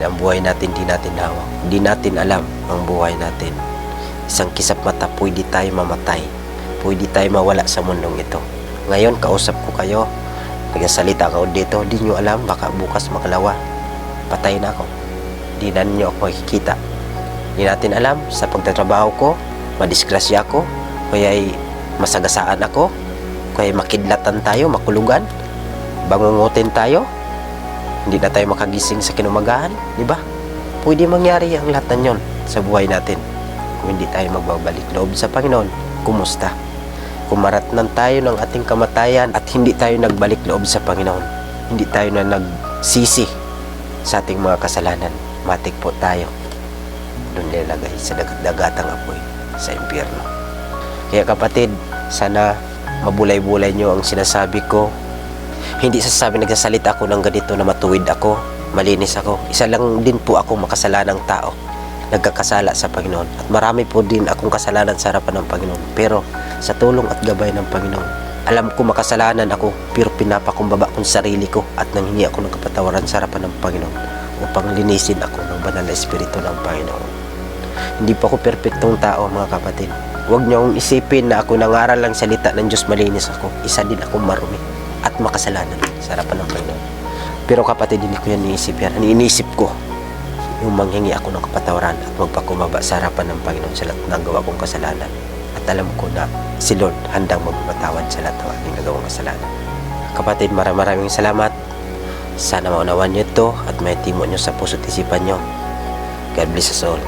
Ang buhay natin, di natin hawak. Di natin alam ang buhay natin. Isang kisap mata, pwede tayo mamatay. Pwede tayo mawala sa mundong ito. Ngayon, kausap ko kayo. Nagsasalita ako dito. Di nyo alam, baka bukas makalawa. Patay na ako. Di na nyo ako makikita. Di natin alam, sa pagtatrabaho ko, madisgrasya ako. Kaya'y masagasaan ako. Kaya'y makidlatan tayo, makulugan. Bangungutin tayo. Hindi na tayo makagising sa kinumagahan, di ba? Pwede mangyari ang lahat ng yon sa buhay natin. Kung hindi tayo magbabalik loob sa Panginoon, kumusta? Kung maratnan tayo ng ating kamatayan at hindi tayo nagbalik loob sa Panginoon, hindi tayo na nagsisi sa ating mga kasalanan, matik po tayo doon nilagay sa dagat-dagatang apoy sa impyerno. Kaya kapatid, sana mabulay-bulay nyo ang sinasabi ko. Hindi sasabi nagsasalita ako ng ganito na matuwid ako, malinis ako. Isa lang din po ako makasalanang tao, nagkakasala sa Panginoon. At marami po din akong kasalanan sa harapan ng Panginoon. Pero sa tulong at gabay ng Panginoon, alam ko makasalanan ako, pero pinapakumbaba kong sarili ko at nanghingi ako ng kapatawaran sa harapan ng Panginoon upang linisin ako ng banal na Espiritu ng Panginoon. Hindi po ako perpektong tao, mga kapatid. Huwag niyo akong isipin na ako nangaral lang salita ng Diyos, malinis ako. Isa din akong marumi at makasalanan sa harapan ng Panginoon. Pero kapatid, hindi ko yan iniisip yan. Ang iniisip ko, yung manghingi ako ng kapatawaran at magpakumaba sa harapan ng Panginoon sa lahat ng gawa kong kasalanan. At alam ko na si Lord handang magpatawad sa lahat ng aking nagawang kasalanan. Kapatid, maraming salamat. Sana maunawan nyo ito at maitimo nyo sa puso't isipan nyo. God bless us all.